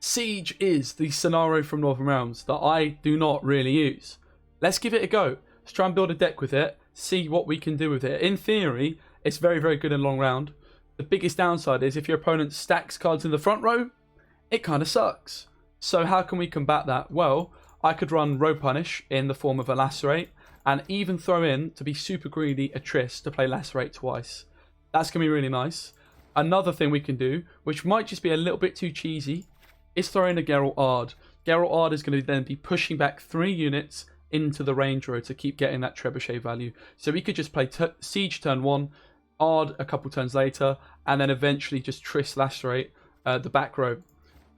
Siege is the scenario from Northern Realms that I do not really use. Let's give it a go. Let's try and build a deck with it, see what we can do with it. In theory, it's very, very good in long round. The biggest downside is if your opponent stacks cards in the front row, it kind of sucks. So how can we combat that? Well, I could run Row Punish in the form of a Lacerate, and even throw in, to be super greedy, a Triss to play Lacerate twice. That's going to be really nice. Another thing we can do, which might just be a little bit too cheesy, is throw in a Geralt Aard. Geralt Aard is going to then be pushing back 3 units into the range row to keep getting that trebuchet value. So we could just play Siege turn 1, Aard a couple turns later, and then eventually just Triss Lacerate the back row.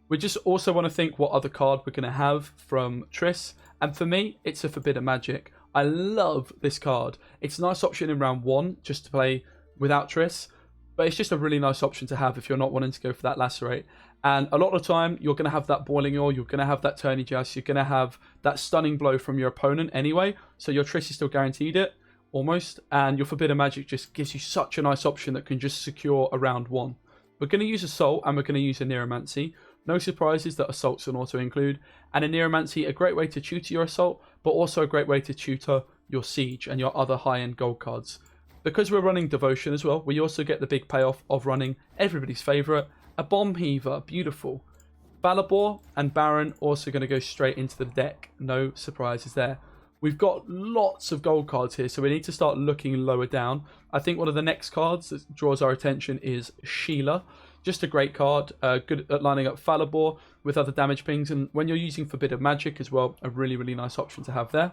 We just also want to think what other card we're going to have from Triss, and for me, it's a Forbidden Magic. I love this card. It's a nice option in round 1 just to play without Triss, but it's just a really nice option to have if you're not wanting to go for that Lacerate. And a lot of the time, you're going to have that Boiling Oil, you're going to have that Tourney Joust, you're going to have that Stunning Blow from your opponent anyway, so your Triss is still guaranteed it, almost, and your Forbidden Magic just gives you such a nice option that can just secure a round 1. We're going to use Assault, and we're going to use a Neuromancy. No surprises that Assault's an auto-include, and a Neuromancy, a great way to tutor your Assault, but also a great way to tutor your Siege and your other high-end gold cards. Because we're running Devotion as well, we also get the big payoff of running everybody's favourite, a Bomb Heaver. Beautiful. Balabor and Baron also going to go straight into the deck. No surprises there. We've got lots of gold cards here, so we need to start looking lower down. I think one of the next cards that draws our attention is Sheila. Just a great card, good at lining up Falibor with other damage pings, and when you're using Forbidden Magic as well, a really, really nice option to have there.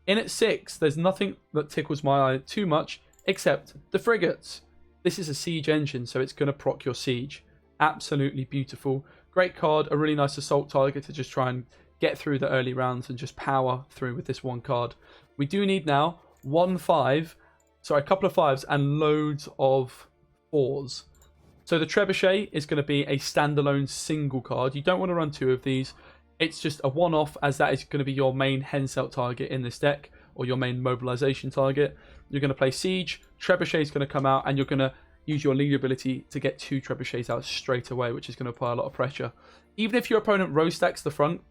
In at 6, there's nothing that tickles my eye too much, except the Frigates. This is a Siege engine, so it's going to proc your Siege. Absolutely beautiful. Great card, a really nice assault target to just try and get through the early rounds and just power through with this one card. We do need now a couple of 5s and loads of 4s. So the Trebuchet is going to be a standalone single card. You don't want to run 2 of these. It's just a one-off, as that is going to be your main Henselt target in this deck, or your main mobilization target. You're going to play Siege, Trebuchet is going to come out, and you're going to use your lead ability to get 2 Trebuchets out straight away, which is going to apply a lot of pressure. Even if your opponent row stacks the front,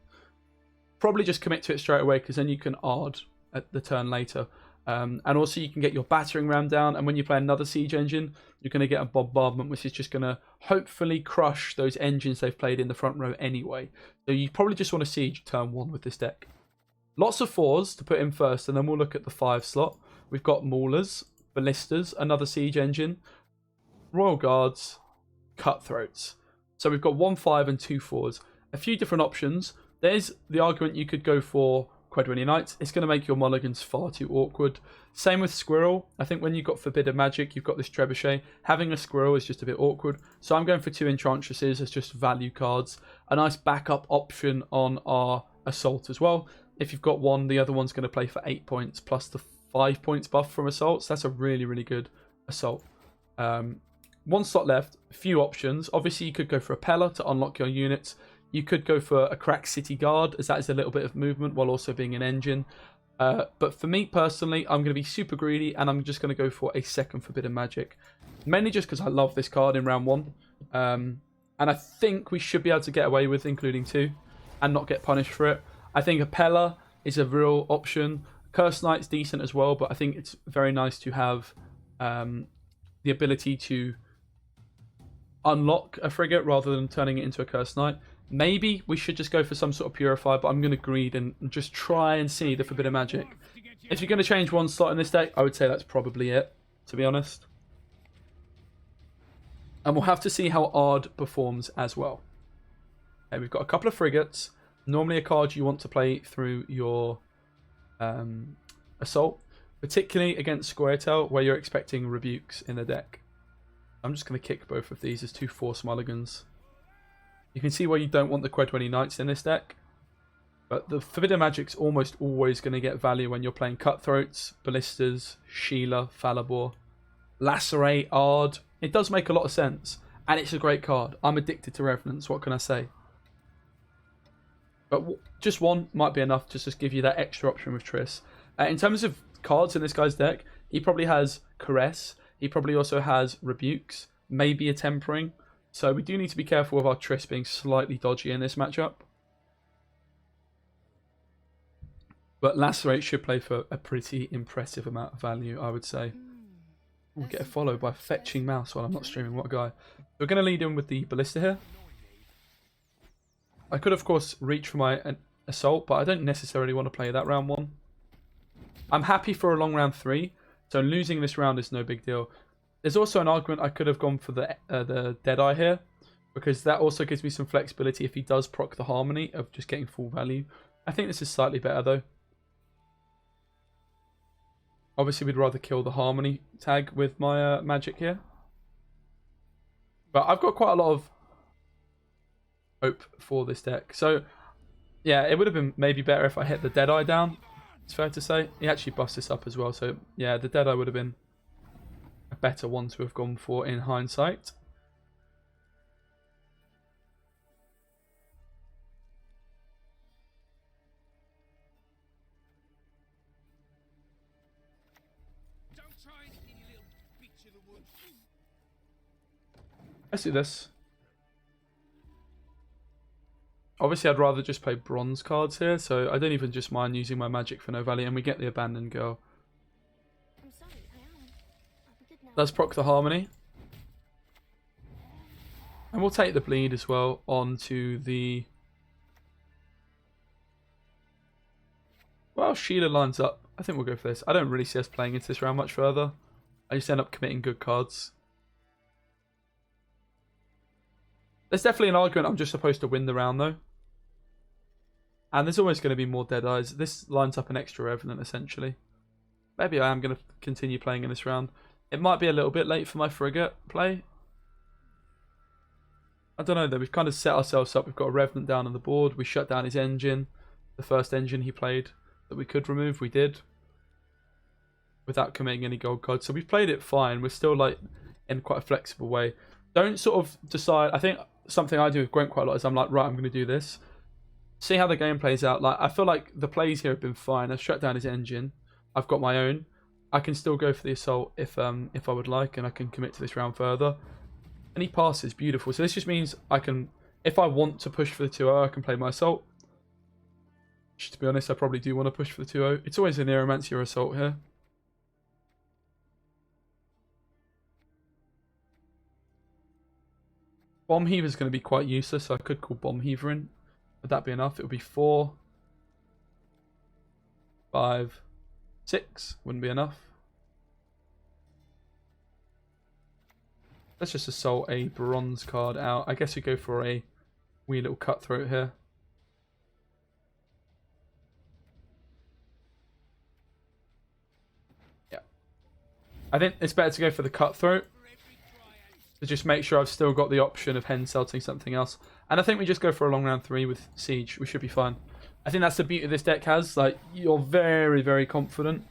probably just commit to it straight away, because then you can Aard at the turn later. And also you can get your battering ram down, and when you play another Siege engine, you're going to get a bombardment, which is just going to hopefully crush those engines they've played in the front row anyway. So you probably just want to Siege turn 1 with this deck. Lots of 4s to put in first, and then we'll look at the 5 slot. We've got Maulers, Ballistas, another Siege engine, Royal Guards, Cutthroats. So we've got 1 5 and 2 4s. A few different options. There's the argument you could go for Quadrillion Knights. It's going to make your mulligans far too awkward. Same with Squirrel. I think when you've got Forbidden Magic, you've got this Trebuchet. Having a Squirrel is just a bit awkward. So I'm going for 2 Enchantresses as just value cards. A nice backup option on our Assault as well. If you've got one, the other one's going to play for 8 points plus the 5 points buff from Assault. So that's a really, really good Assault. 1 slot left, a few options. Obviously, you could go for a Pella to unlock your units. You could go for a Crack City Guard, as that is a little bit of movement while also being an engine. But for me personally, I'm going to be super greedy, and I'm just going to go for a second Forbidden Magic. Mainly just because I love this card in round 1. And I think we should be able to get away with including 2 and not get punished for it. I think a Pella is a real option. Curse Knight's decent as well, but I think it's very nice to have the ability to unlock a frigate rather than turning it into a Curse Knight. Maybe we should just go for some sort of Purify, but I'm going to greed and just try and see the Forbidden Magic. If you're going to change 1 slot in this deck, I would say that's probably it, to be honest. And we'll have to see how Aard performs as well. Okay, we've got a couple of frigates. Normally a card you want to play through your Assault, particularly against Squirtle, where you're expecting rebukes in the deck. I'm just going to kick both of these as 2 Force Mulligans. You can see why you don't want the Quadrillion Knights in this deck. But the Forbidden Magic's almost always going to get value when you're playing Cutthroats, Ballistas, Sheila, Falibor, Lacerate, Aard. It does make a lot of sense. And it's a great card. I'm addicted to Revenants, what can I say? But just 1 might be enough to just give you that extra option with Triss. In terms of cards in this guy's deck, he probably has Caress. He probably also has Rebukes, maybe a Tempering. So we do need to be careful with our Triss being slightly dodgy in this matchup. But Lacerate should play for a pretty impressive amount of value, I would say. We'll get a follow by fetching mouse while I'm not streaming. What a guy. We're going to lead in with the Ballista here. I could, of course, reach for my Assault, but I don't necessarily want to play that round 1. I'm happy for a long round 3, so losing this round is no big deal. There's also an argument I could have gone for the Deadeye here, because that also gives me some flexibility if he does proc the Harmony of just getting full value. I think this is slightly better though. Obviously we'd rather kill the Harmony tag with my magic here. But I've got quite a lot of hope for this deck. So yeah, it would have been maybe better if I hit the Deadeye down. It's fair to say. He actually busts this up as well. So yeah, the Deadeye would have been a better one to have gone for in hindsight. Let's do this. Obviously, I'd rather just play bronze cards here, so I don't even just mind using my magic for no value, and we get the Abandoned Girl. Let's proc the Harmony. And we'll take the bleed as well onto the... Well, Sheila lines up. I think we'll go for this. I don't really see us playing into this round much further. I just end up committing good cards. There's definitely an argument I'm just supposed to win the round though. And there's always going to be more Deadeyes. This lines up an extra Revenant essentially. Maybe I am going to continue playing in this round. It might be a little bit late for my Frigate play. I don't know though, we've kind of set ourselves up. We've got a Revenant down on the board. We shut down his engine. The first engine he played that we could remove, we did. Without committing any gold cards. So we've played it fine. We're still like in quite a flexible way. Don't sort of decide. I think something I do with Gwent quite a lot is I'm like, right, I'm going to do this. See how the game plays out. Like I feel like the plays here have been fine. I've shut down his engine. I've got my own. I can still go for the assault if I would like, and I can commit to this round further. And he passes, beautiful. So this just means I can, if I want to push for the 2-0, I can play my assault. Which, to be honest, I probably do want to push for the 2-0. It's always an Neuromancy or assault here. Bomb Heaver is going to be quite useless, so I could call Bomb Heaver in. Would that be enough? It would be 4, 5, 6. Wouldn't be enough. Let's just assault a bronze card out. I guess we go for a wee little cutthroat here. Yeah. I think it's better to go for the cutthroat. To just make sure I've still got the option of hen celting something else. And I think we just go for a long round 3 with Siege. We should be fine. I think that's the beauty this deck has. Like, you're very, very confident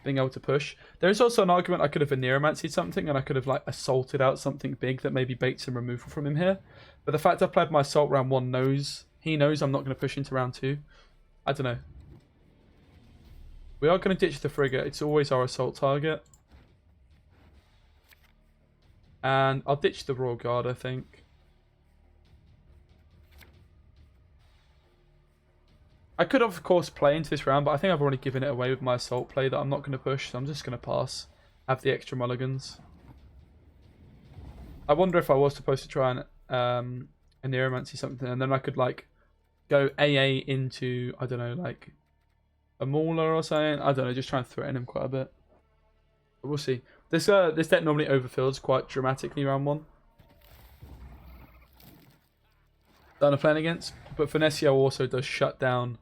being able to push. There is also an argument I could have Neuromancied something and I could have like assaulted out something big that maybe baits some removal from him here. But the fact I played my assault round 1 knows, he knows I'm not going to push into round 2. I don't know. We are going to ditch the Frigate. It's always our assault target. And I'll ditch the Royal Guard, I think. I could, of course, play into this round, but I think I've already given it away with my assault play that I'm not going to push, so I'm just going to pass. Have the extra mulligans. I wonder if I was supposed to try and a Neuromancy something, and then I could, like, go AA into, I don't know, like, a Mauler or something. I don't know, just try and threaten him quite a bit. But we'll see. This deck normally overfills quite dramatically round 1. That I'm playing against. But Finessio also does shut down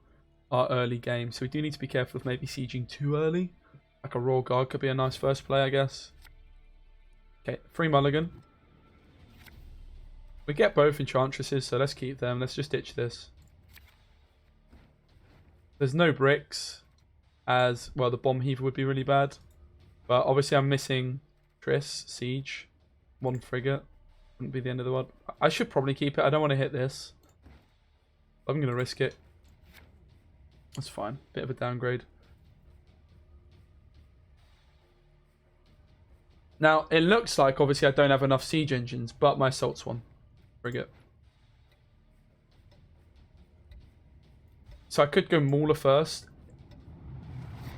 our early game. So we do need to be careful of maybe sieging too early. Like a Royal Guard could be a nice first play, I guess. Okay, 3 mulligan. We get both Enchantresses, so let's keep them. Let's just ditch this. There's no bricks. As, well, the Bomb Heaver would be really bad. But obviously I'm missing Triss, Siege, 1 Frigate. Wouldn't be the end of the world. I should probably keep it. I don't want to hit this. I'm going to risk it. That's fine. Bit of a downgrade. Now, it looks like, obviously, I don't have enough siege engines, but my assault's 1. frigate. So I could go Mauler first.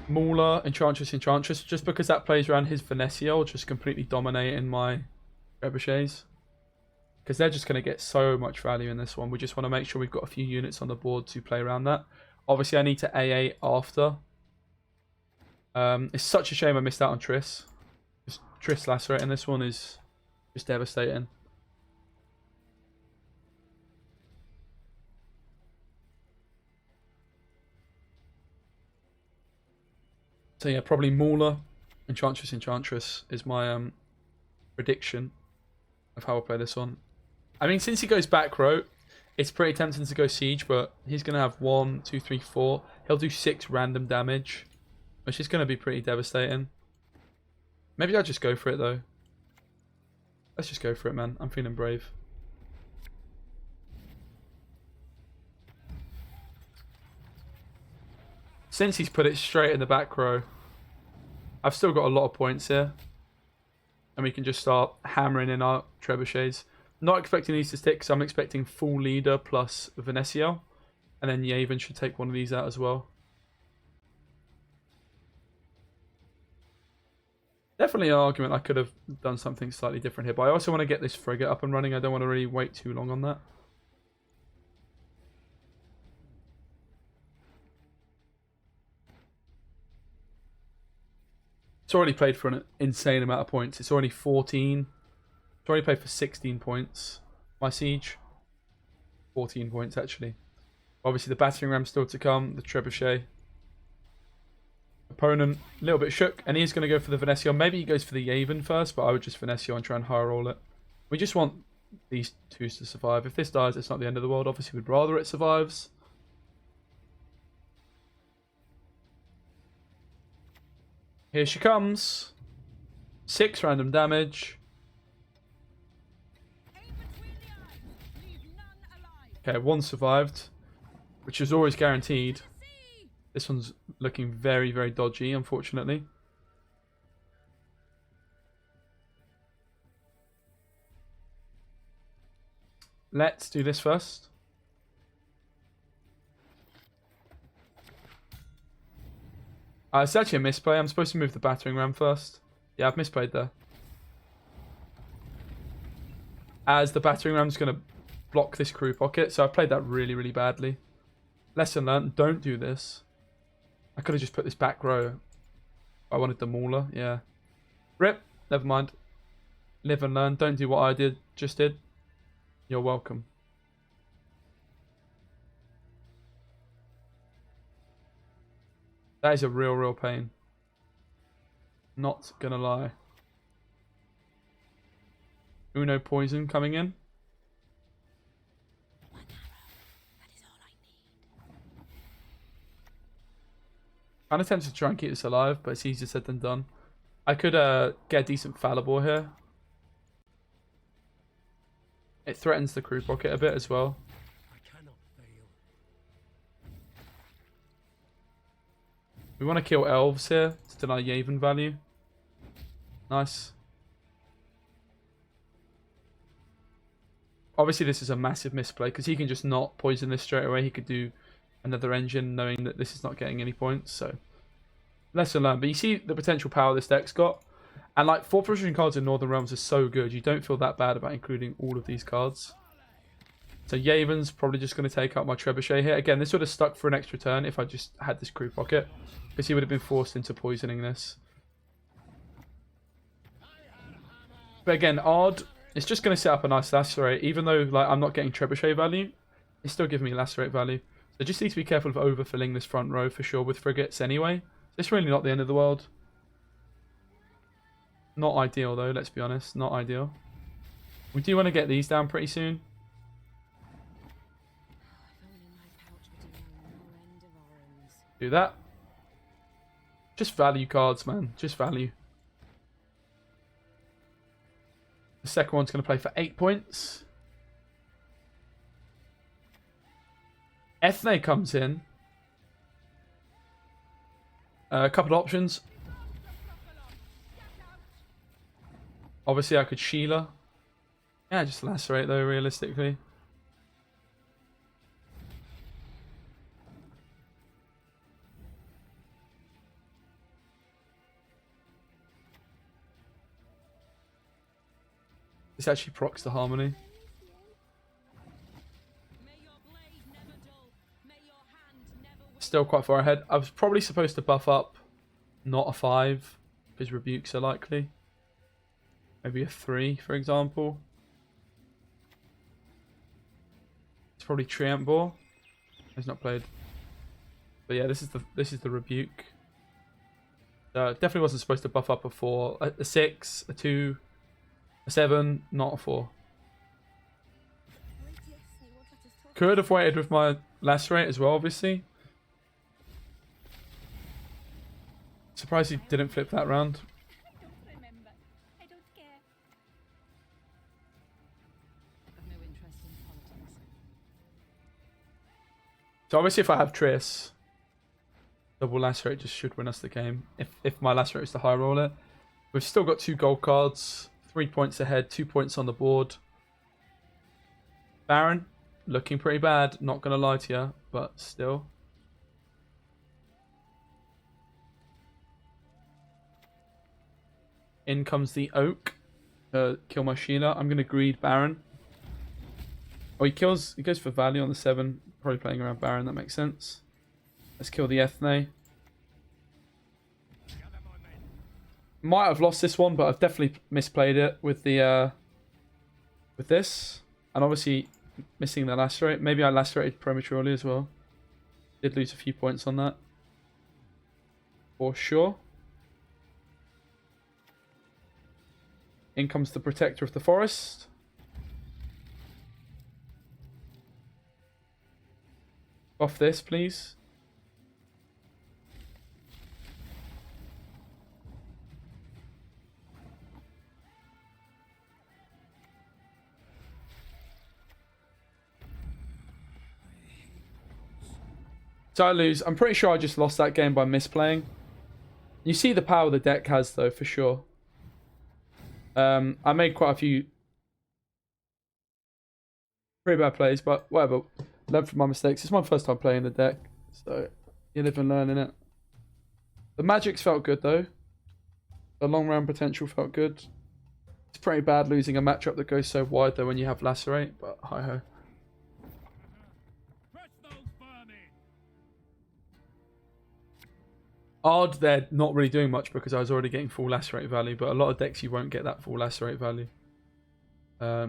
Mauler, Enchantress, Enchantress, just because that plays around his Venezia, just completely dominating my trebuchets. Because they're just going to get so much value in this one. We just want to make sure we've got a few units on the board to play around that. Obviously, I need to AA after. It's such a shame I missed out on Triss. Just Triss lacerating this one is just devastating. So yeah, probably Mauler, Enchantress, Enchantress is my prediction of how I'll play this one. I mean, since he goes back row, it's pretty tempting to go Siege, but he's going to have 1, 2, 3, 4. He'll do 6 random damage, which is going to be pretty devastating. Maybe I'll just go for it, though. Let's just go for it, man. I'm feeling brave. Since he's put it straight in the back row, I've still got a lot of points here. And we can just start hammering in our trebuchets. Not expecting these to stick, so I'm expecting full leader plus Venezia. And then Yavin should take one of these out as well. Definitely an argument I could have done something slightly different here. But I also want to get this frigate up and running. I don't want to really wait too long on that. It's already played for an insane amount of points. It's already 14. It's already played for 16 points. My siege, 14 points actually. Obviously the battering ram still to come. The trebuchet. Opponent a little bit shook, and he's going to go for the Venezia. Maybe he goes for the Yavin first, but I would just Venezia and try and high roll it. We just want these twos to survive. If this dies, it's not the end of the world. Obviously, we'd rather it survives. Here she comes. 6 random damage. Okay, 1 survived, which is always guaranteed. This one's looking very, very dodgy, unfortunately. Let's do this first. It's actually a misplay. I'm supposed to move the battering ram first. Yeah, I've misplayed there. As the battering ram's going to block this crew pocket, so I played that really, really badly. Lesson learned, don't do this. I could have just put this back row. I wanted the Mauler, yeah. Rip, never mind. Live and learn, don't do what I just did. You're welcome. That is a real, real pain. Not gonna lie. Uno poison coming in. Kind of tempted to try and keep this alive, but it's easier said than done. I could get a decent Falibor here. It threatens the crew pocket a bit as well. We want to kill elves here to deny Yavin value. Nice. Obviously this is a massive misplay because he can just not poison this straight away. He could do another engine knowing that this is not getting any points. So lesson learned. But you see the potential power this deck's got. And like 4 position cards in Northern Realms is so good. You don't feel that bad about including all of these cards. So Yavin's probably just going to take out my trebuchet here. Again, this would have stuck for an extra turn if I just had this crew pocket. Because he would have been forced into poisoning this. But again, Aard, it's just going to set up a nice lacerate. Even though like I'm not getting trebuchet value, it's still giving me lacerate value. So just need to be careful of overfilling this front row for sure with frigates anyway. It's really not the end of the world. Not ideal though, let's be honest. Not ideal. We do want to get these down pretty soon. Do that. Just value cards, man. Just value. The second one's going to play for 8 points. Ethne comes in. A couple of options. Obviously, I could Sheila. Yeah, just lacerate though, realistically. This actually procs the harmony. Still quite far ahead. I was probably supposed to buff up, not a 5, because rebukes are likely. Maybe a 3, for example. It's probably Treant Bore. He's not played. But yeah, this is the rebuke. Definitely wasn't supposed to buff up a 4, a 6, a 2, a 7, not a 4. Could have waited with my lacerate as well, obviously. Surprised he didn't flip that round. So obviously if I have Triss, double lacerate just should win us the game. If my lacerate is the high roller. We've still got 2 gold cards, 3 points ahead, 2 points on the board. Baron, looking pretty bad, not gonna lie to you, but still. In comes the Oak. Kill my Sheila. I'm gonna greed Baron. Oh, he goes for value on the 7. Probably playing around Baron, that makes sense. Let's kill the Ethne. Might have lost this one, but I've definitely misplayed it with the with this. And obviously missing the lacerate. Maybe I lacerated prematurely as well. Did lose a few points on that. For sure. In comes the Protector of the Forest. Buff this, please. So I lose. I'm pretty sure I just lost that game by misplaying. You see the power the deck has, though, for sure. I made quite a few pretty bad plays, but whatever. Learn from my mistakes. It's my first time playing the deck, so you live and learn in it. The magics felt good, though. The long round potential felt good. It's pretty bad losing a matchup that goes so wide, though, when you have lacerate, but hi-ho. Aard, they're not really doing much because I was already getting full lacerate value, but a lot of decks you won't get that full lacerate value. I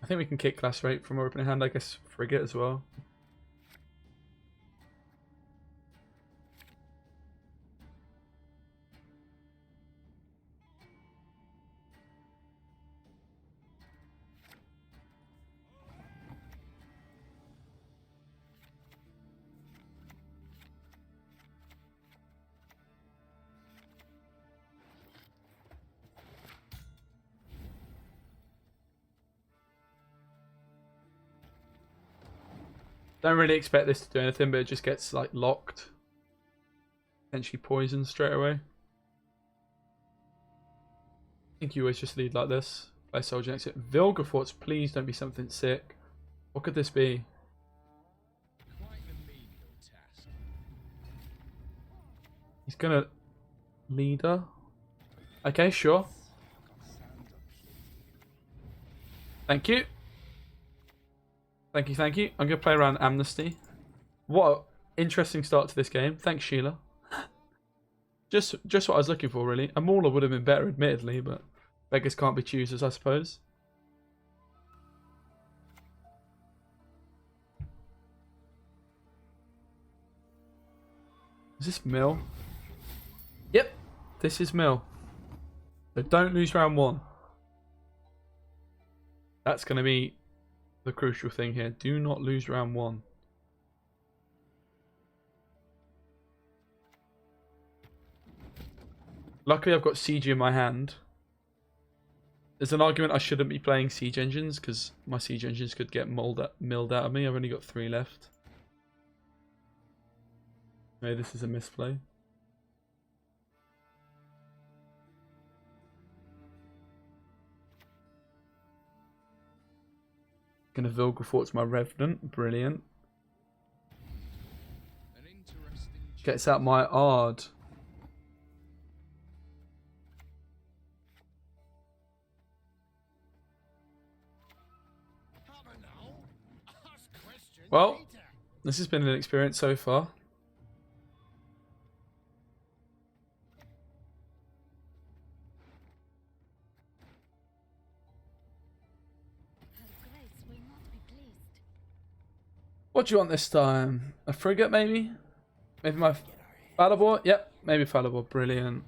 think we can kick lacerate from our opening hand, I guess frigate as well. Don't really expect this to do anything, but it just gets like locked. Potentially poisoned straight away. I think you always just lead like this. Play Soldier next to it. Vilgefortz, please don't be something sick. What could this be? He's gonna leader. Okay, sure. Thank you. Thank you, thank you. I'm going to play around Amnesty. What an interesting start to this game. Thanks, Sheila. Just what I was looking for, really. A Mauler would have been better, admittedly, but beggars can't be choosers, I suppose. Is this Mill? Yep, this is Mill. So don't lose round 1. That's going to be the crucial thing here. Do not lose round 1. Luckily I've got Siege in my hand. There's an argument I shouldn't be playing Siege Engines because my Siege Engines could get milled out of me. I've only got 3 left. Maybe this is a misplay. Gonna Vilgefort's my Revenant. Brilliant. Gets out my Aard. Well, this has been an experience so far. What do you want this time? A frigate, maybe? Maybe my Falibor? Yep, maybe Falibor. Brilliant.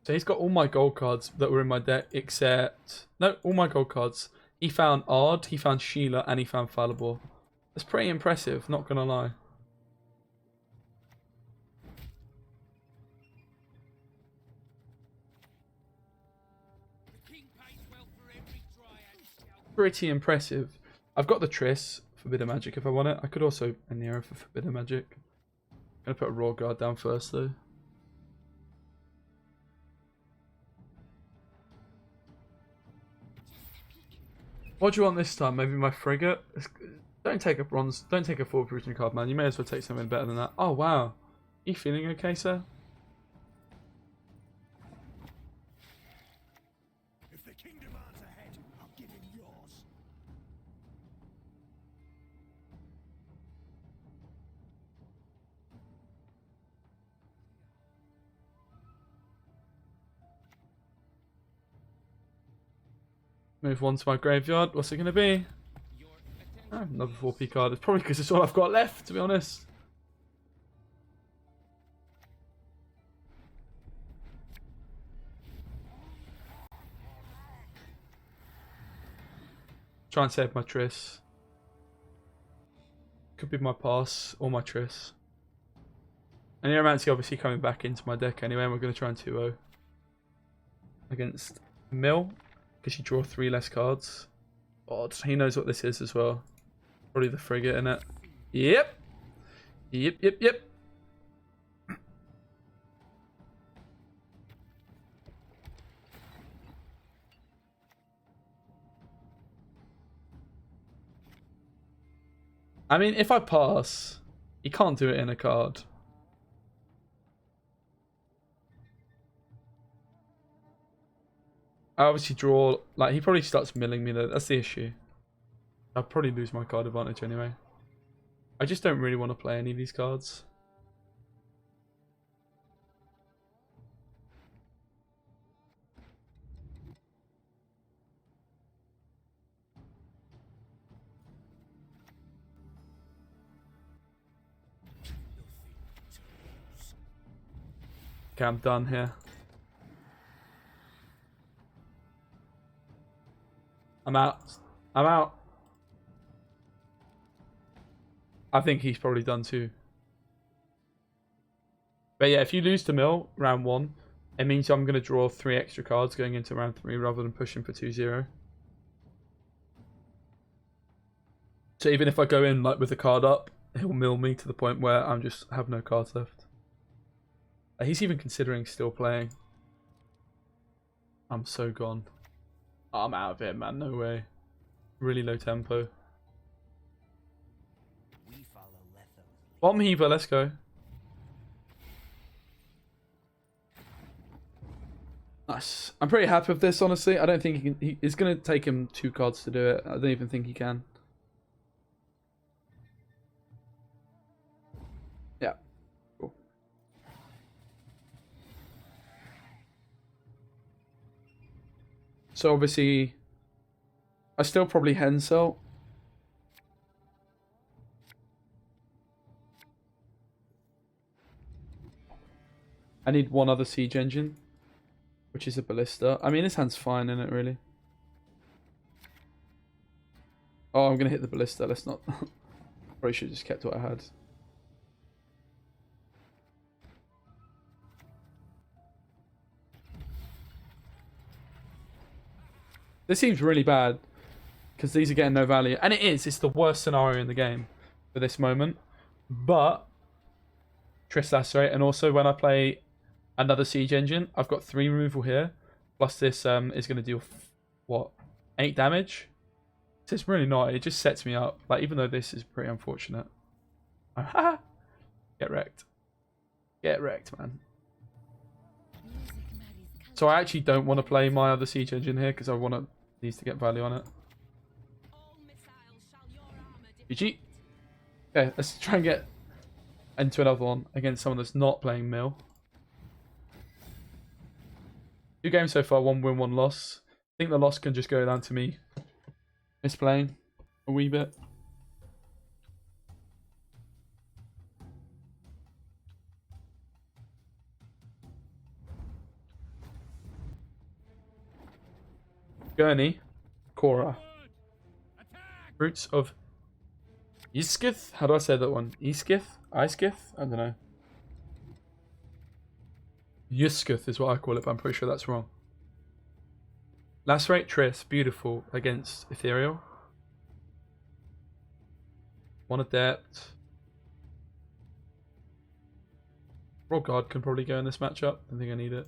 So he's got all my gold cards that were in my deck, except... No, all my gold cards. He found Aard, he found Sheila, and he found Falibor. That's pretty impressive, not gonna lie. Pretty impressive. I've got the Triss, Forbidden Magic if I want it. I could also end the arrow for Forbidden Magic. I'm gonna put a Raw Guard down first though. What do you want this time? Maybe my frigate? Don't take a bronze, don't take a 4 provision card, man. You may as well take something better than that. Oh wow. You feeling okay, sir? If the king demands a head, I'll give him yours. Move one to my graveyard. What's it going to be? Oh, another 4P card. It's probably because it's all I've got left, to be honest. Try and save my Triss. Could be my pass or my Triss. And Neuromancy obviously coming back into my deck anyway, and we're going to try and 2-0 against Mill. Because you draw 3 less cards. Odd. He knows what this is as well. Probably the frigate, innit? Yep. Yep. I mean, if I pass, he can't do it in a card. I obviously draw, like, he probably starts milling me though. That's the issue. I'll probably lose my card advantage anyway. I just don't really want to play any of these cards. Okay, I'm done here. I'm out. I think he's probably done too. But yeah, if you lose to Mill round 1, it means I'm going to draw 3 extra cards going into round 3 rather than pushing for 2-0. So even if I go in like with a card up, he'll mill me to the point where I'm just have no cards left. He's even considering still playing. I'm so gone. I'm out of here, man. No way. Really low tempo. Bomb Heaver, let's go. Nice. I'm pretty happy with this, honestly. I don't think he can. It's going to take him 2 cards to do it. I don't even think he can. Yeah. Cool. So obviously, I still probably hen sell. I need one other siege engine, which is a ballista. I mean, this hand's fine, isn't it, really? Oh, I'm going to hit the ballista. Let's not. Probably should have just kept what I had. This seems really bad because these are getting no value. And it is. It's the worst scenario in the game for this moment. But Triss Lacerate, and also when I play another siege engine, I've got 3 removal here. Plus this is going to deal, what, 8 damage? It's really not. It just sets me up. Like, even though this is pretty unfortunate. Get wrecked. Get wrecked, man. So I actually don't want to play my other siege engine here because I want these to get value on it. GG. Okay, let's try and get into another one against someone that's not playing mill. 2 games so far, 1 win, 1 loss. I think the loss can just go down to me misplaying a wee bit. Gurney, Cora. Roots of Iskith? How do I say that one? Iskith? Iskith? I don't know. Yuskith is what I call it, but I'm pretty sure that's wrong. Lacerate Triss, beautiful against Ethereal. 1 Adept. Royal Guard can probably go in this matchup. I think I need it.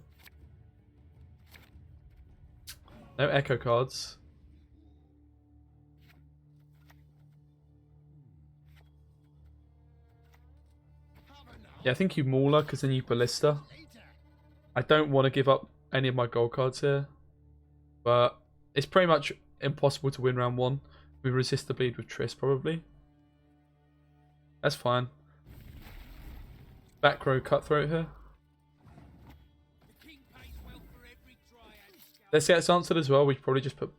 No Echo cards. Yeah, I think you Mauler because then you Ballista. I don't want to give up any of my gold cards here. But it's pretty much impossible to win round 1. We resist the bleed with Triss probably. That's fine. Back row Cutthroat here. Let's get this answered as well. We could probably just put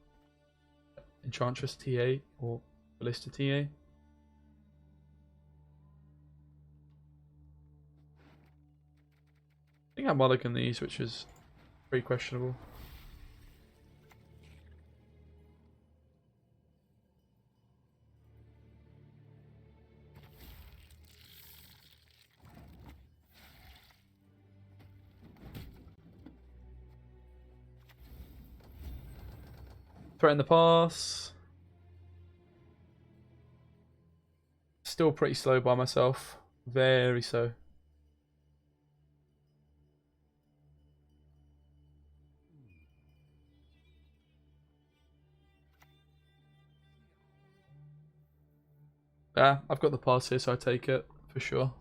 Enchantress TA or Ballista TA. I think I mulligan these, which is pretty questionable. Threaten the pass. Still pretty slow by myself. Very slow. Yeah, I've got the pass here, so I take it for sure.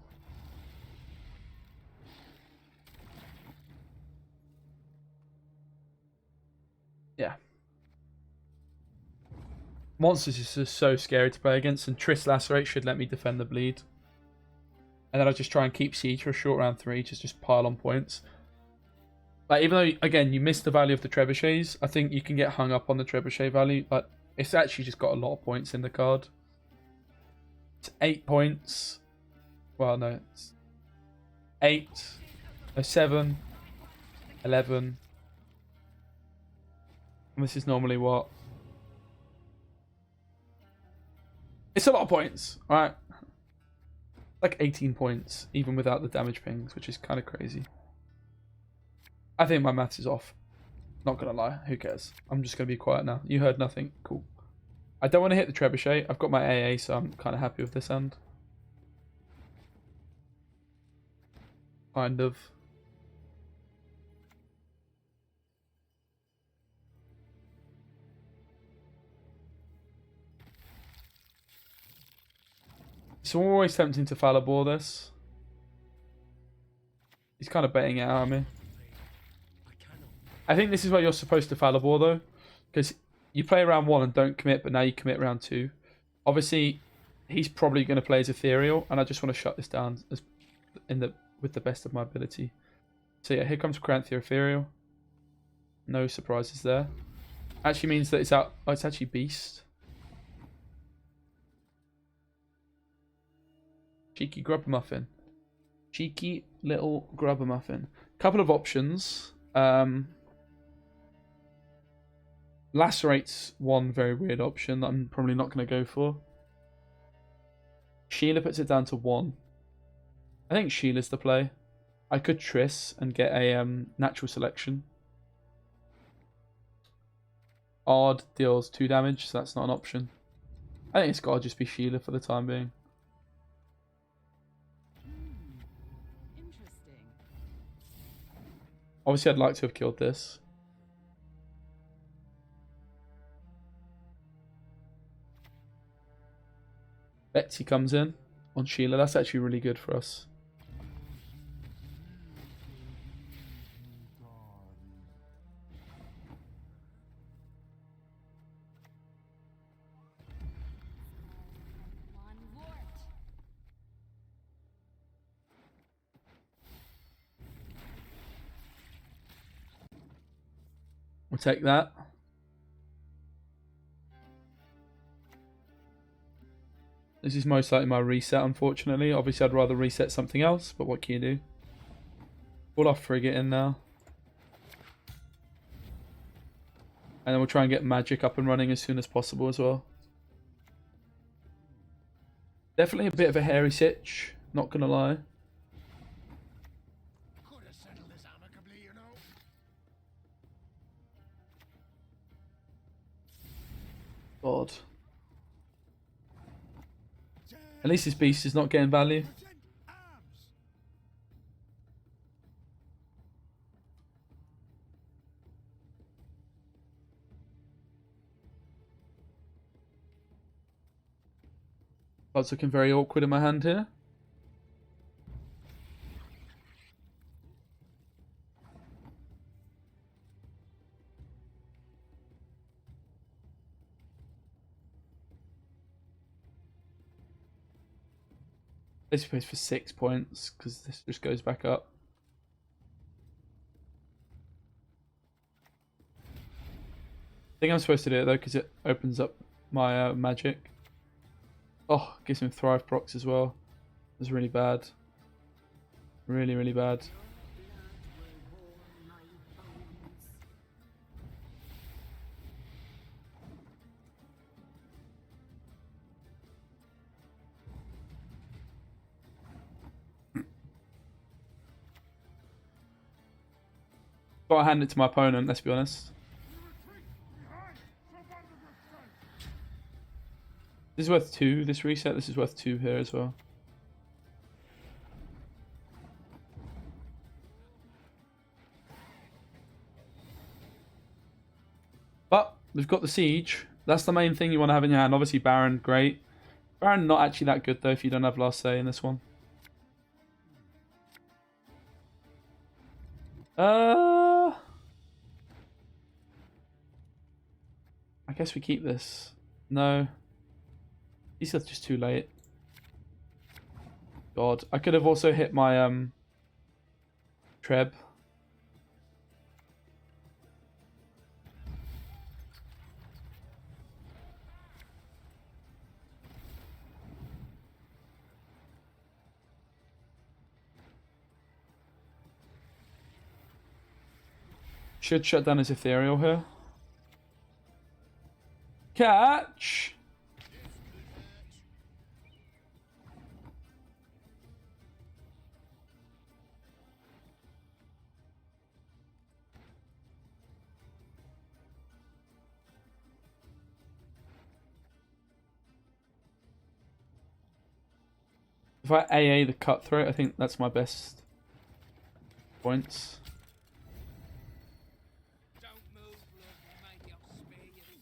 Yeah. Monsters is just so scary to play against, and Triss Lacerate should let me defend the bleed. And then I'll just try and keep siege for a short round 3, just pile on points. Like, even though, again, you miss the value of the trebuchets, I think you can get hung up on the trebuchet value, but it's actually just got a lot of points in the card. It's 8 points. Well, no, it's 8, 7, 11. And this is normally what? It's a lot of points, alright? Like 18 points, even without the damage pings, which is kind of crazy. I think my maths is off. Not gonna lie, who cares? I'm just gonna be quiet now. You heard nothing, cool. I don't want to hit the trebuchet. I've got my AA, so I'm kind of happy with this hand. Kind of. So I'm always tempting to Falibor this. He's kind of baiting it out of me. I think this is where you're supposed to Falibor though, because you play round 1 and don't commit, but now you commit round 2. Obviously, he's probably going to play as Ethereal, and I just want to shut this down with the best of my ability. So yeah, here comes Cranthia Ethereal. No surprises there. Actually means that it's out. Oh, it's actually Beast. Cheeky grubber muffin. Cheeky little grubber muffin. Couple of options. Lacerate's one very weird option that I'm probably not going to go for. Sheila puts it down to 1. I think Sheila's the play. I could Triss and get a natural selection. Aard deals 2 damage, so that's not an option. I think it's got to just be Sheila for the time being. Interesting. Obviously, I'd like to have killed this. Betsy comes in on Sheila. That's actually really good for us. We'll take that. This is most likely my reset, unfortunately. Obviously, I'd rather reset something else, but what can you do? Pull our frigate in now. And then we'll try and get magic up and running as soon as possible as well. Definitely a bit of a hairy sitch, not gonna lie. Could have settled this amicably, you know. God. At least this beast is not getting value. Present arms. That's looking very awkward in my hand here. This plays for 6 points because this just goes back up. I think I'm supposed to do it though because it opens up my magic. Oh, gives him Thrive procs as well. It's really bad. Really, really bad. Gotta hand it to my opponent, let's be honest. This is worth 2, this reset. This is worth 2 here as well. But we've got the siege. That's the main thing you want to have in your hand. Obviously Baron, great. Baron not actually that good though if you don't have last say in this one. I guess we keep this. No. These are just too late. God. I could have also hit my Treb. Should shut down his ethereal here. Catch! If I AA the cutthroat, I think that's my best points. Don't move, love, maybe I'll spare you.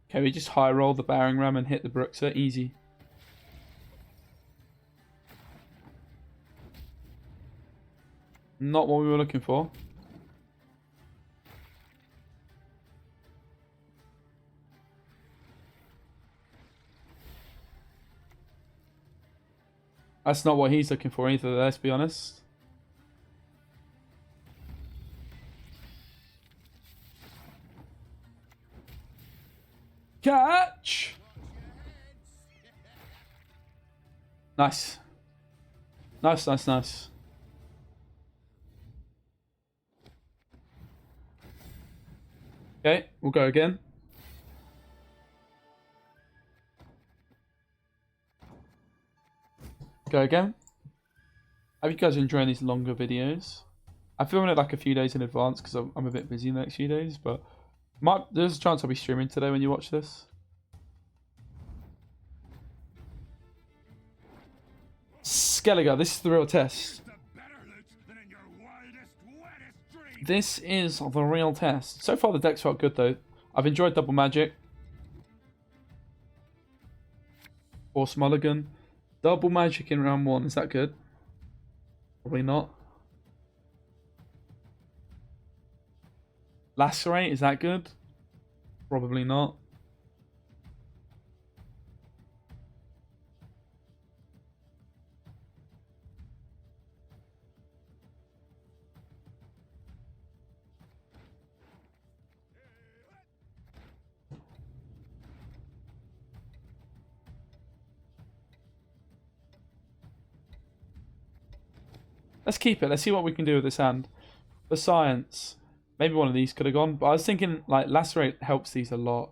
Okay, we just high roll the Baron Ram and hit the Bruxer. Easy. Not what we were looking for. That's not what he's looking for either, let's be honest. Catch! Nice. Nice, nice, nice. Okay, we'll go again. Go again. I hope you guys are enjoying these longer videos. I film it like a few days in advance because I'm a bit busy in the next few days, but there's a chance I'll be streaming today when you watch this. Skellige, this is the real test. The better loot than in your wildest, wettest This is the real test. So far the deck's felt good though. I've enjoyed double magic. Force mulligan. Double magic in round 1, is that good? Probably not. Lacerate, is that good? Probably not. Let's keep it. Let's see what we can do with this hand. For science, maybe one of these could have gone, but I was thinking like Lacerate helps these a lot.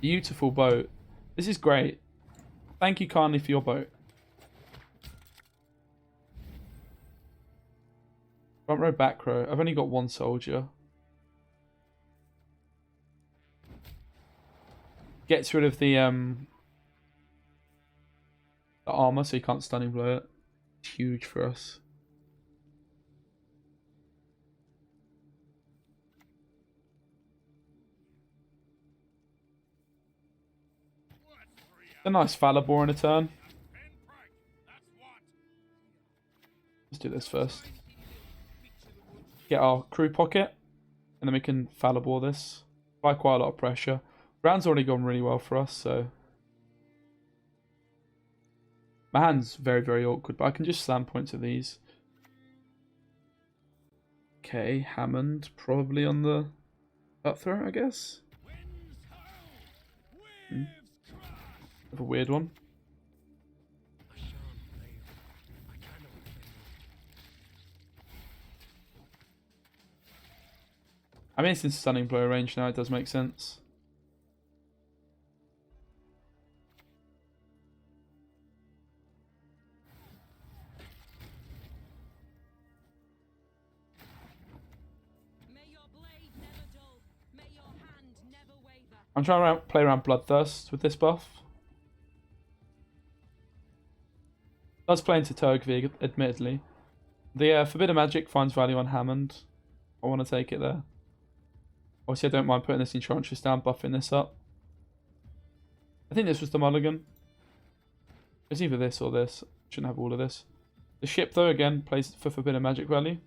Beautiful boat. This is great. Thank you kindly for your boat. Front row, back row. I've only got 1 soldier. Gets rid of the armor, so you can't stunning blow it. It's huge for us. A nice Falibor in a turn. Let's do this first. Get our crew pocket, and then we can Falibor this. Apply quite a lot of pressure. Round's already gone really well for us, so... My hand's very, very awkward, but I can just slam points at these. Okay, Hammond probably on the cutthroat, I guess. Of a weird one. I mean, it's in stunning blow range now, it does make sense. I'm trying to play around Bloodthirst with this buff. Does play into Turgvig, admittedly. The Forbidden Magic finds value on Hammond. I want to take it there. Obviously, I don't mind putting this Enchantress down, buffing this up. I think this was the mulligan. It's either this or this. Shouldn't have all of this. The ship, though, again, plays for Forbidden Magic value.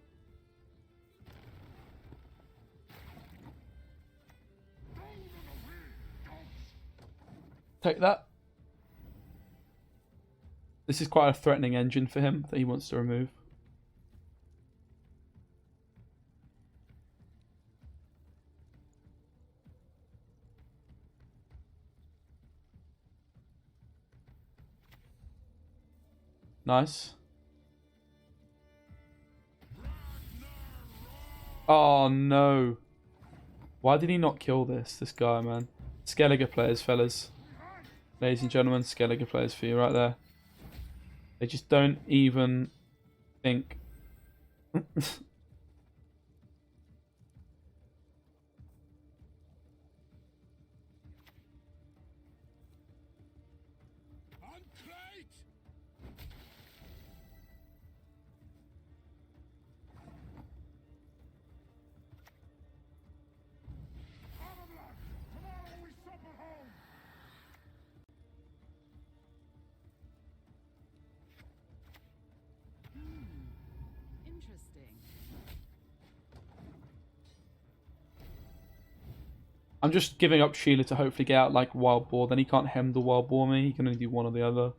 Take that. This is quite a threatening engine for him that he wants to remove. Nice. Oh no. Why did he not kill this guy, man? Skellige players, fellas. Ladies and gentlemen, Skellige players for you right there. They just don't even think. I'm just giving up Sheila to hopefully get out like Wild Boar. Then he can't hem the Wild Boar me. He can only do one or the other.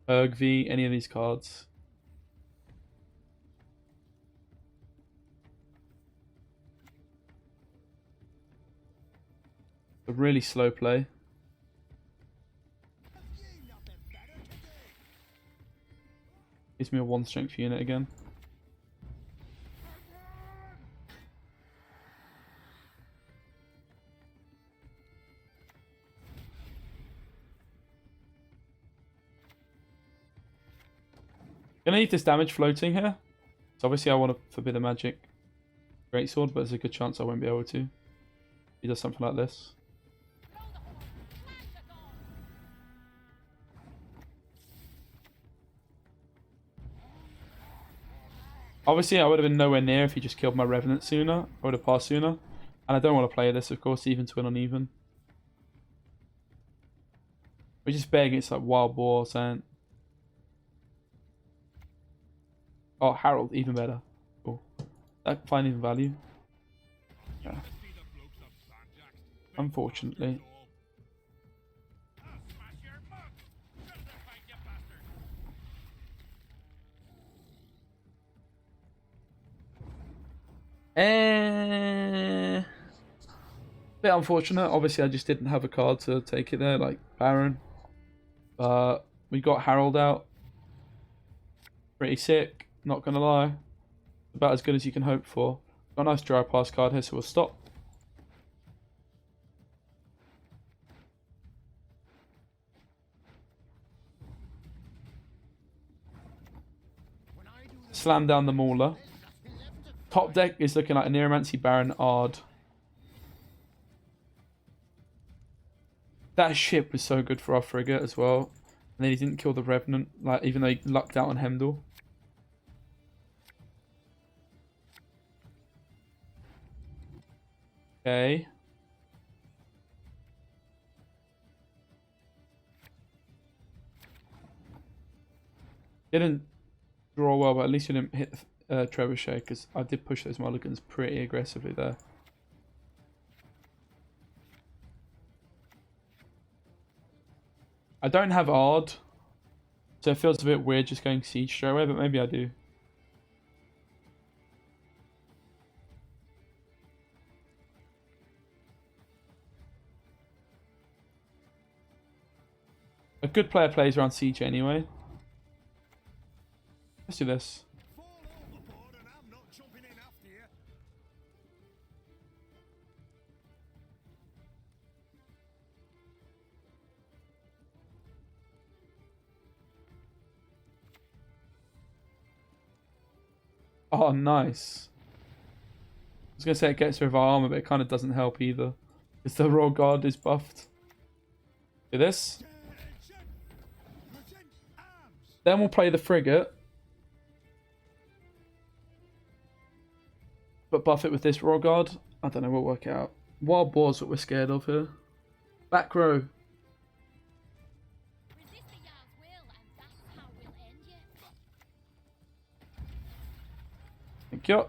Ergv, any of these cards. A really slow play. Gives me a 1 strength unit again. Gonna need this damage floating here. So obviously I want to forbid a magic greatsword, but there's a good chance I won't be able to. He does something like this. Obviously, I would have been nowhere near if he just killed my Revenant sooner. I would have passed sooner. And I don't want to play this, of course, even to win on even. We're just betting it's like Wild Boar or something. Oh, Harold, even better. Cool. That finding value. Yeah. Unfortunately. Bit unfortunate. Obviously, I just didn't have a card to take it there, like Baron. But we got Harold out. Pretty sick, not gonna lie. About as good as you can hope for. Got a nice dry pass card here, so we'll stop. Slam down the Mauler. Top deck is looking like a Neuromancy, Baron, Aard. That ship was so good for our frigate as well. And then he didn't kill the Revenant, like even though he lucked out on Hemdall. Okay. Didn't draw well, but at least we didn't hit Trebuchet, because I did push those mulligans pretty aggressively there. I don't have Aard, so it feels a bit weird just going Siege straight away, but maybe I do. A good player plays around Siege anyway. Let's do this. Oh, nice. I was going to say it gets rid of our armor, but it kind of doesn't help either. Because the Royal Guard is buffed. Do this. Then we'll play the frigate. But buff it with this Royal Guard. I don't know, we'll work it out. Wild Boar's what we're scared of here. Back row. Thank you. Is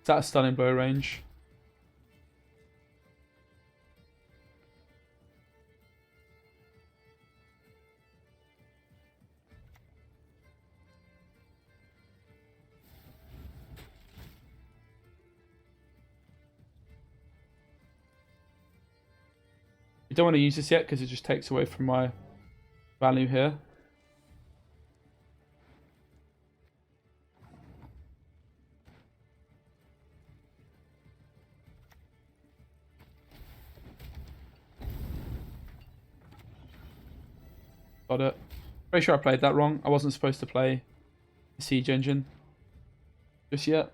that a stunning blow range? I don't want to use this yet because it just takes away from my value here. Got it. Pretty sure I played that wrong. I wasn't supposed to play the Siege Engine just yet.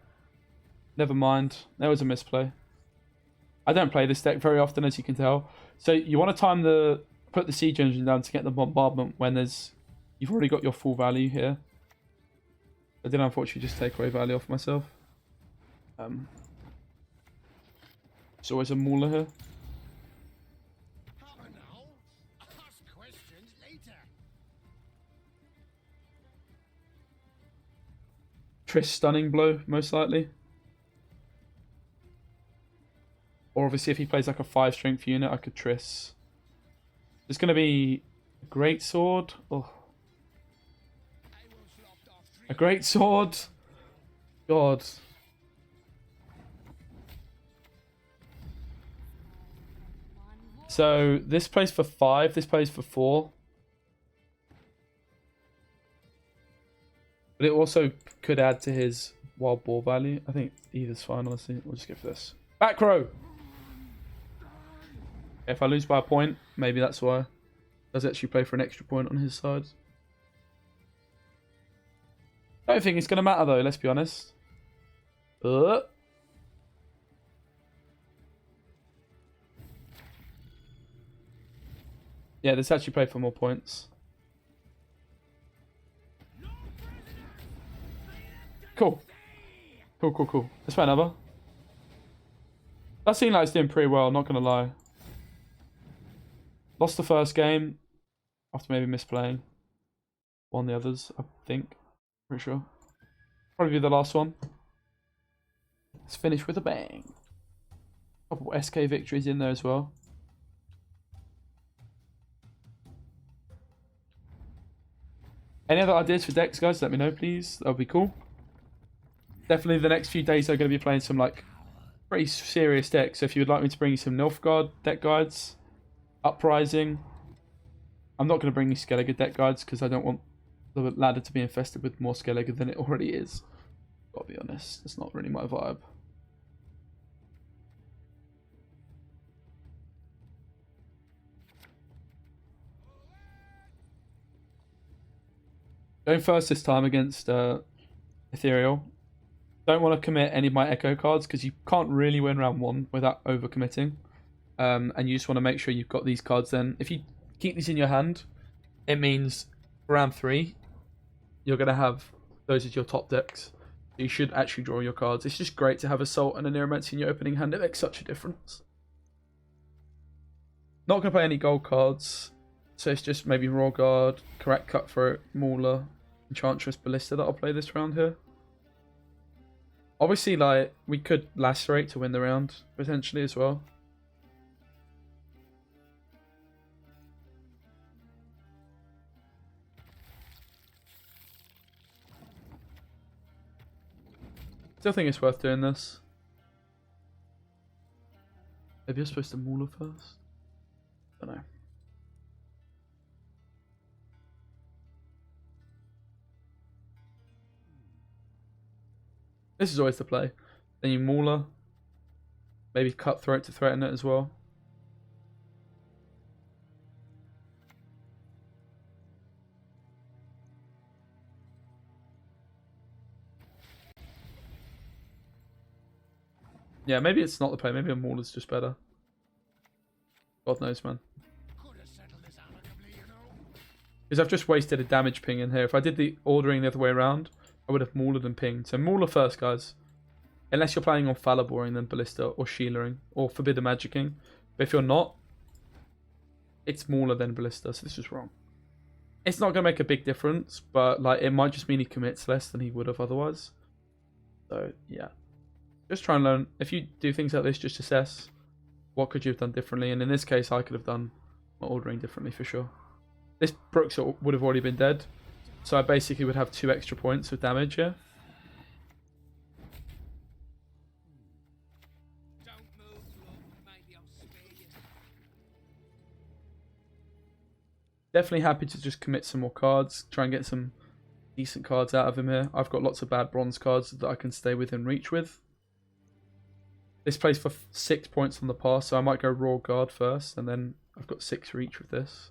Never mind. There was a misplay. I don't play this deck very often, as you can tell. So you want to time put the Siege Engine down to get the bombardment when you've already got your full value here. I did unfortunately just take away value off myself. There's always a Mauler here. Triss stunning blow, most likely. Or obviously if he plays like a 5 strength unit, I could Triss. There's going to be a great sword. Oh. A great sword. God. So this plays for 5, this plays for 4. But it also could add to his Wild Boar value. I think either's fine, honestly. We'll just go for this. Back row! If I lose by a point, maybe that's why. Does actually play for an extra point on his side. I don't think it's going to matter though, let's be honest. Yeah, this actually played for more points. Cool. Cool. Let's play another. That seemed like it's doing pretty well, not going to lie. Lost the first game after maybe misplaying. Won the others, I think. Pretty sure. Probably the last one. Let's finish with a bang. Couple SK victories in there as well. Any other ideas for decks, guys? Let me know, please. That would be cool. Definitely the next few days I'm going to be playing some like pretty serious decks. So if you would like me to bring you some Nilfgaard deck guides, Uprising. I'm not going to bring you Skellige deck guides because I don't want the ladder to be infested with more Skellige than it already is. Gotta be honest, it's not really my vibe. Going first this time against Ethereal. Don't want to commit any of my Echo cards because you can't really win round 1 without overcommitting. And you just want to make sure you've got these cards then. If you keep these in your hand, it means for round 3, you're going to have those as your top decks. You should actually draw your cards. It's just great to have Assault and a Neuromancy in your opening hand. It makes such a difference. Not going to play any gold cards. So it's just maybe Raw Guard, Correct Cutthroat, Mauler, Enchantress, Ballista that I'll play this round here. Obviously, like, we could Lacerate to win the round, potentially, as well. Still think it's worth doing this. Maybe you're supposed to Mauler first? I don't know. This is always the play. Then you Mauler. Maybe Cutthroat to threaten it as well. Yeah, maybe it's not the play. Maybe a Mauler's just better. God knows, man. Because I've just wasted a damage ping in here. If I did the ordering the other way around, I would have Maulered and pinged. So Mauler first, guys. Unless you're planning on Phalaboring, then Ballista, or Shielding, or Forbidden Magicking. But if you're not, it's Mauler then Ballista, so this is wrong. It's not going to make a big difference, but like it might just mean he commits less than he would have otherwise. So, yeah. Just try and learn. If you do things like this, just assess what could you have done differently. And in this case, I could have done my ordering differently for sure. This Brooks would have already been dead. So I basically would have 2 extra points of damage here. Don't move, love. Maybe I'll spare you. Definitely happy to just commit some more cards. Try and get some decent cards out of him here. I've got lots of bad bronze cards that I can stay within reach with. This plays for 6 points on the pass, so I might go Raw Guard first, and then I've got 6 reach with this.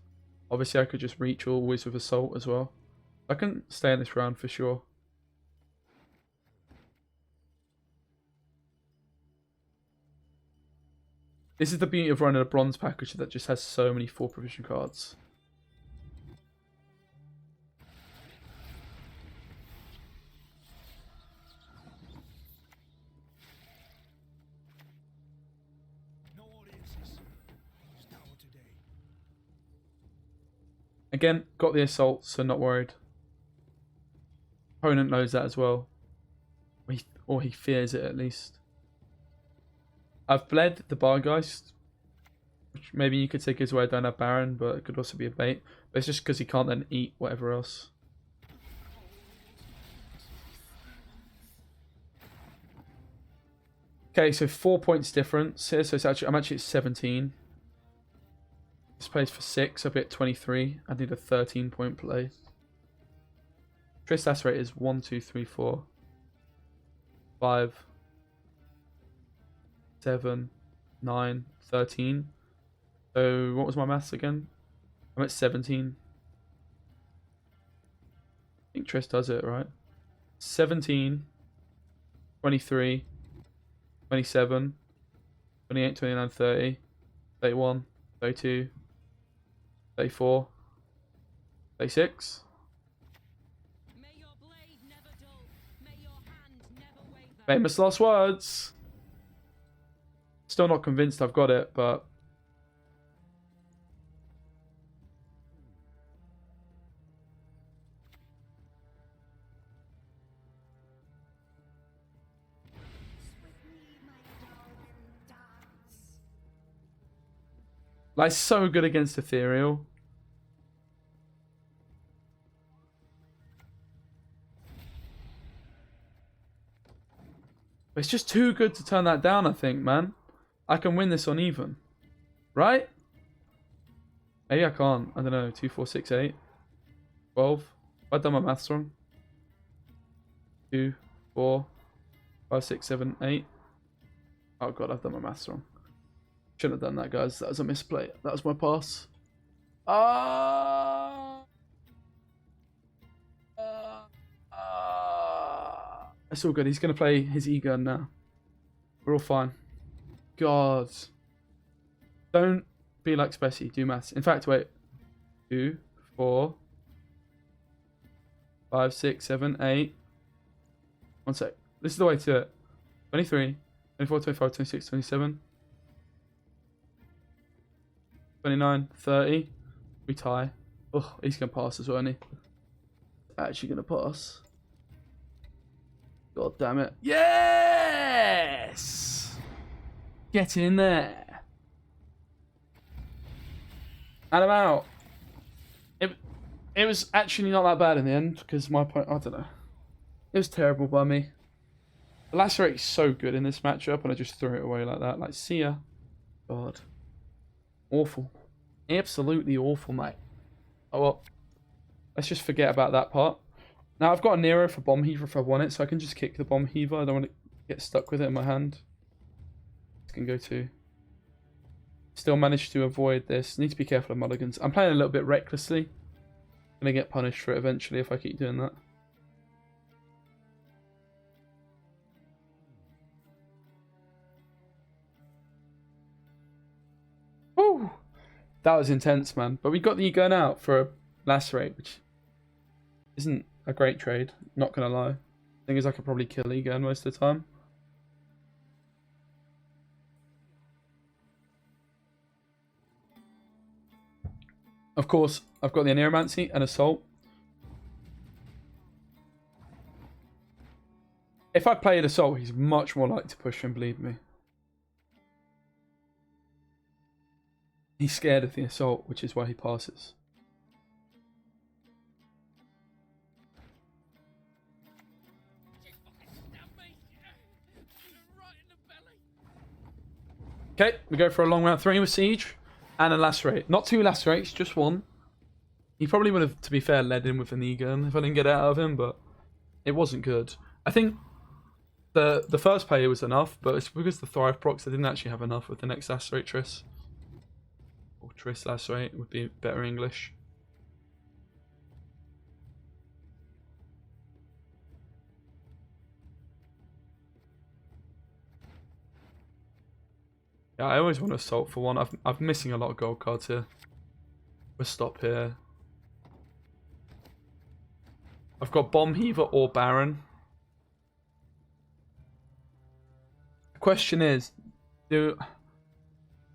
Obviously, I could just reach always with Assault as well. I can stay in this round for sure. This is the beauty of running a bronze package that just has so many 4 provision cards. Again, got the Assault, so not worried. Opponent knows that as well. Or he fears it at least. I've bled the Bargeist, which maybe you could take as well. I don't have Baron, but it could also be a bait. But it's just because he can't then eat whatever else. Okay, so 4 points difference here. So I'm actually at 17. This plays for 6. I'll be at 23. I need a 13-point play. Triss rate is 1, 2, 3, 4, 5, 7, 9, 13. So what was my maths again? I'm at 17. I think Triss does it, right? 17, 23, 27, 28, 29, 30, 31, 32, 34. 36. May your blade never dull. May your hand never waver. Famous last words. Still not convinced I've got it, but... Like, so good against Ethereal. But it's just too good to turn that down, I think, man. I can win this on even. Right? Maybe I can't. I don't know. 2, 4, 6, 8. 12. Have I done my maths wrong? 2, 4, 5, 6, 7, 8. Oh, God, I've done my maths wrong. Shouldn't have done that, guys. That was a misplay. That was my pass. It's all good. He's going to play his E-gun now. We're all fine. God. Don't be like Spessy. Do maths. In fact, wait. 2, 4, 5, 6, 7, 8. 1 sec. This is the way to do it. 23, 24, 25, 26, 27. 29, 30. We tie. Oh, he's going to pass as well, isn't he? Actually going to pass. God damn it. Yes! Get in there. And I'm out. It was actually not that bad in the end, because my point, I don't know. It was terrible by me. The Lacerate is so good in this matchup, and I just threw it away like that. Like, see ya. God. Awful. Absolutely awful, mate. Oh well. Let's just forget about that part. Now I've got a Nero for Bomb Heaver if I want it, so I can just kick the Bomb Heaver. I don't want to get stuck with it in my hand. This can go too. Still managed to avoid this. Need to be careful of mulligans. I'm playing a little bit recklessly. Gonna get punished for it eventually if I keep doing that. Woo! That was intense, man. But we got the gun out for a Lacerate, which isn't a great trade. Not gonna lie. Thing is, I could probably kill E-gun most of the time. Of course, I've got the Aneromancy and Assault. If I played Assault, he's much more likely to push and bleed me. He's scared of the Assault, which is why he passes. Okay, we go for a long round 3 with Siege and a Lacerate. Not 2 Lacerates, just 1. He probably would have, to be fair, led in with an E-gun if I didn't get it out of him, but it wasn't good. I think the first play was enough, but it's because the Thrive procs I didn't actually have enough with the next Lacerate Triss. Or Triss Lacerate would be better English. Yeah, I always want to Assault for 1. I'm missing a lot of gold cards here. We'll stop here. I've got Bomb Heaver or Baron. The question is, do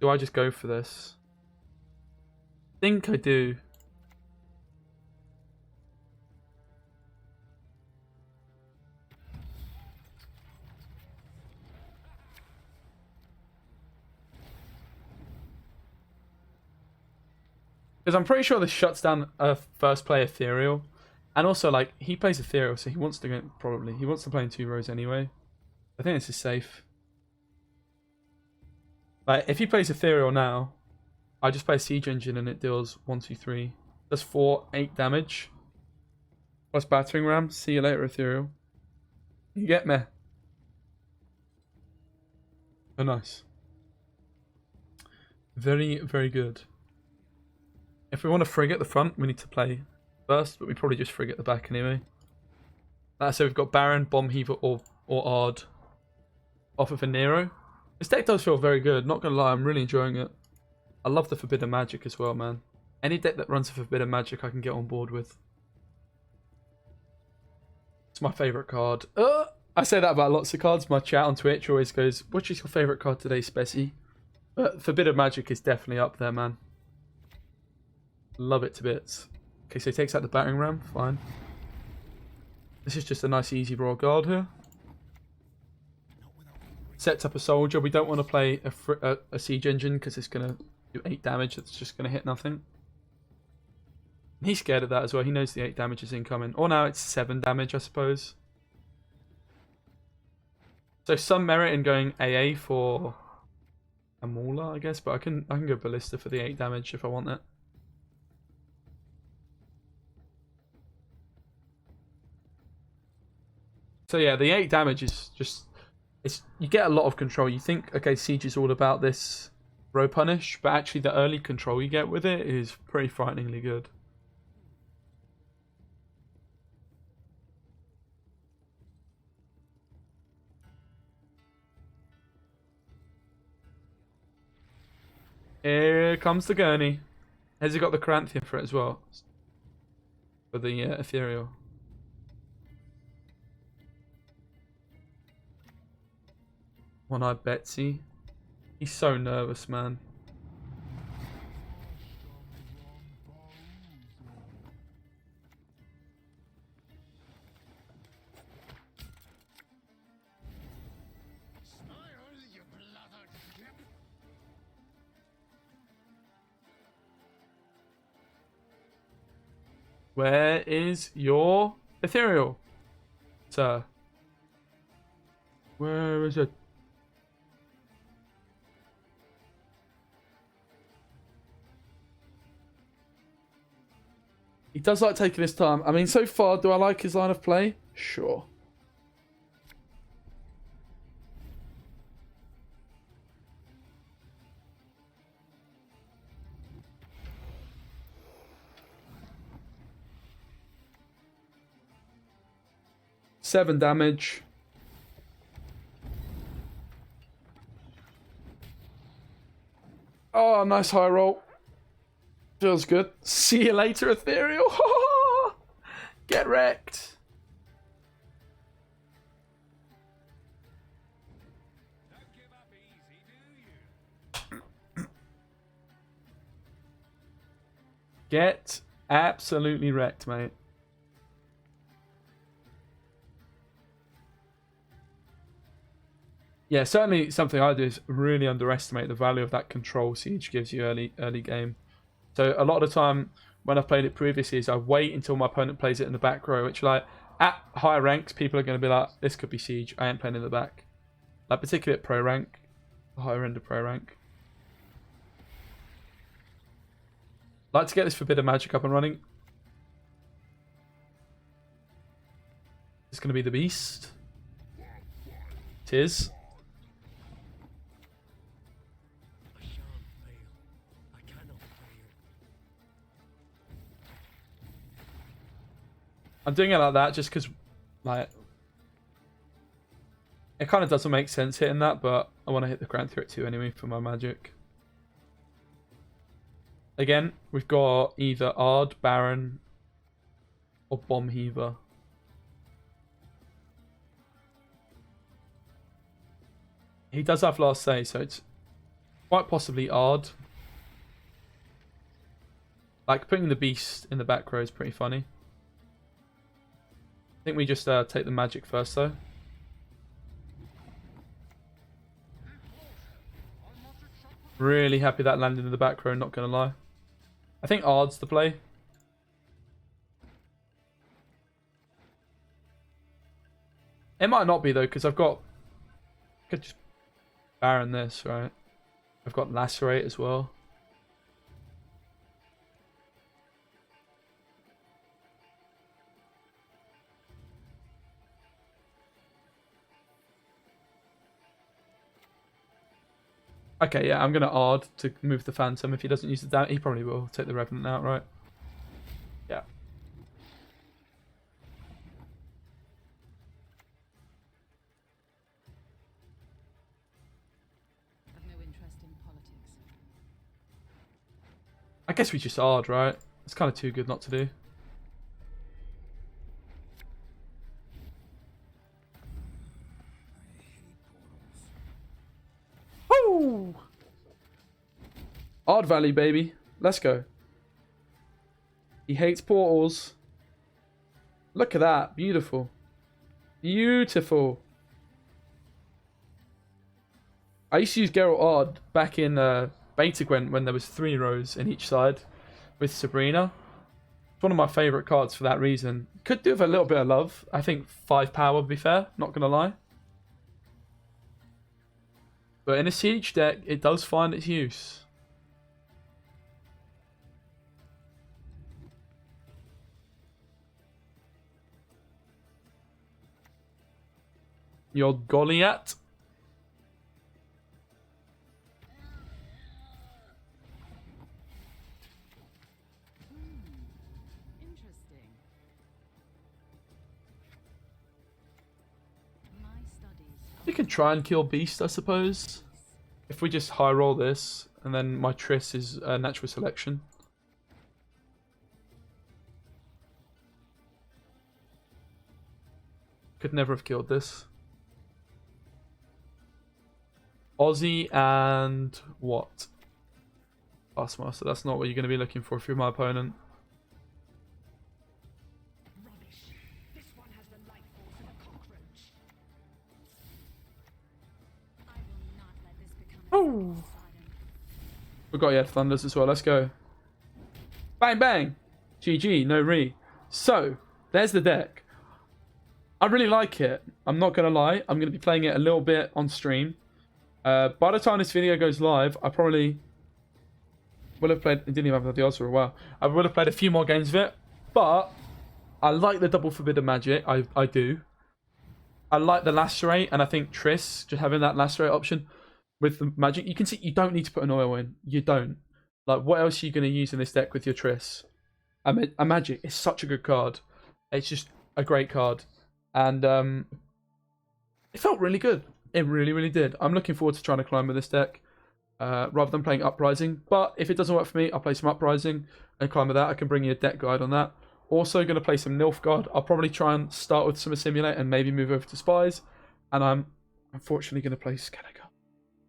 I just go for this? I think I do. Because I'm pretty sure this shuts down a first play Ethereal. And also, like, he plays Ethereal, so he wants to go, probably. He wants to play in 2 rows anyway. I think this is safe. Like, if he plays Ethereal now, I just play a Siege Engine and it deals 1, 2, 3. Does 4, 8 damage. Plus Battering Ram. See you later, Ethereal. You get me? Oh, nice. Very, very good. If we want to frigate the front, we need to play first, but we probably just frigate the back anyway. So we've got Baron, Bomb Heaver, or Aard off of a Nero. This deck does feel very good, not gonna lie, I'm really enjoying it. I love the Forbidden Magic as well, man. Any deck that runs a Forbidden Magic I can get on board with. It's my favourite card. I say that about lots of cards. My chat on Twitch always goes, "Which is your favourite card today, Speci?" But Forbidden Magic is definitely up there, man. Love it to bits. Okay, so he takes out the battering ram. Fine. This is just a nice easy Royal Guard here. Sets up a soldier. We don't want to play a siege engine because it's going to do 8 damage. It's just going to hit nothing. He's scared of that as well. He knows the 8 damage is incoming. Or now it's 7 damage, I suppose. So some merit in going AA for a Mauler, I guess. But I can go Ballista for the 8 damage if I want it. So yeah, the 8 damage is just... you get a lot of control. You think, okay, Siege is all about this row punish, but actually the early control you get with it is pretty frighteningly good. Here comes the gurney. Has he got the Caranthian for it as well? For the ethereal. One-eyed Betsy. He's so nervous, man. Where is your ethereal, sir? Where is it? He does like taking his time. I mean, so far, do I like his line of play? Sure. Seven damage. Oh, nice high roll. Feels good. See you later, ethereal. Get wrecked. Don't give up easy, do you? Get absolutely wrecked, mate. Yeah, certainly something I do is really underestimate the value of that control Siege gives you early game. So a lot of the time when I've played it previously is I wait until my opponent plays it in the back row, which like at higher ranks people are going to be like, this could be Siege, I ain't playing in the back. Like particularly at pro rank, the higher end of pro rank. Like to get this Forbidden Magic up and running. It's going to be the Beast. It is. I'm doing it like that just because, like, it kind of doesn't make sense hitting that, but I want to hit the Grand Threat too anyway for my magic. Again, we've got either Aard, Baron, or Bomb Heaver. He does have last say, so it's quite possibly Aard. Like, putting the Beast in the back row is pretty funny. I think we just take the magic first, though. Really happy that landed in the back row, not going to lie. I think Aard's the play. It might not be, though, because I've got... I could just Baron this, right? I've got Lacerate as well. Okay, yeah, I'm going to Aard to move the Phantom. If he doesn't use the damage, he probably will take the Revenant out, right? Yeah. I've no interest in politics. I guess we just Aard, right? It's kind of too good not to do. Woo! Aard Valley, baby. Let's go. He hates portals. Look at that. Beautiful. Beautiful. I used to use Geralt Aard back in beta Gwent when there was 3 rows in each side with Sabrina. It's one of my favourite cards for that reason. Could do with a little bit of love. I think 5 power would be fair, not going to lie. But in a siege deck, it does find its use. Your Goliath. Interesting. My studies. You can try and kill Beast, I suppose. If we just high roll this, and then my Triss is a natural selection. Could never have killed this. Aussie and what? Taskmaster. That's not what you're going to be looking for if you're my opponent. Rubbish. This one has the life force of a cockroach. I will not let this become Oh. Poseidon. Forgot you had Thunders as well. Let's go. Bang, bang. GG. No re. So, there's the deck. I really like it. I'm not going to lie. I'm going to be playing it a little bit on stream. By the time this video goes live, I probably will have played... I didn't even have the odds for a while. I would have played a few more games of it. But I like the double forbidden magic. I do. I like the lacerate. And I think Triss, just having that lacerate option with the magic. You can see you don't need to put an oil in. You don't. Like, what else are you going to use in this deck with your Triss? A magic is such a good card. It's just a great card. And it felt really good. It really, really did. I'm looking forward to trying to climb with this deck rather than playing Uprising. But if it doesn't work for me, I'll play some Uprising and climb with that. I can bring you a deck guide on that. Also going to play some Nilfgaard. I'll probably try and start with some Assimilate and maybe move over to Spies. And I'm unfortunately going to play Skellige.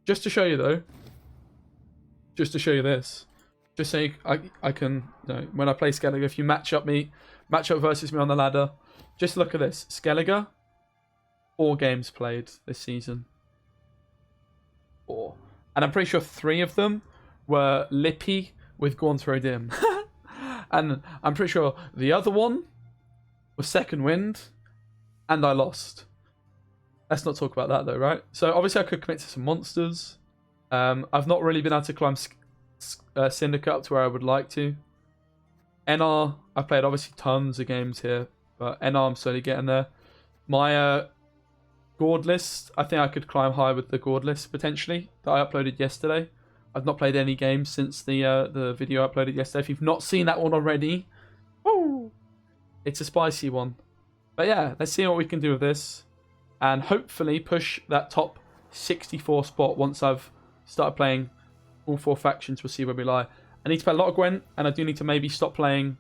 Just to show you though. Just to show you this. Just so I can, you know, when I play Skellige, if you match up versus me on the ladder, just look at this. Skellige. 4 games played this season. 4. And I'm pretty sure 3 of them were Lippy with Gaunt Dim. And I'm pretty sure the other one was Second Wind. And I lost. Let's not talk about that though, right? So obviously I could commit to some monsters. I've not really been able to climb Syndicate up to where I would like to. NR, I've played obviously tons of games here. But NR, I'm slowly getting there. My... Gourd list, I think I could climb high with the Gourd list potentially that I uploaded yesterday. I've not played any games since the video I uploaded yesterday. If you've not seen that one already, woo, it's a spicy one. But yeah, let's see what we can do with this, and hopefully push that top 64 spot once I've started playing all 4 factions. We'll see where we lie. I need to play a lot of Gwent, and I do need to maybe stop playing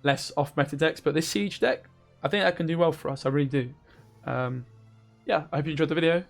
less off-meta decks. But this Siege deck, I think that can do well for us. I really do. Yeah, I hope you enjoyed the video.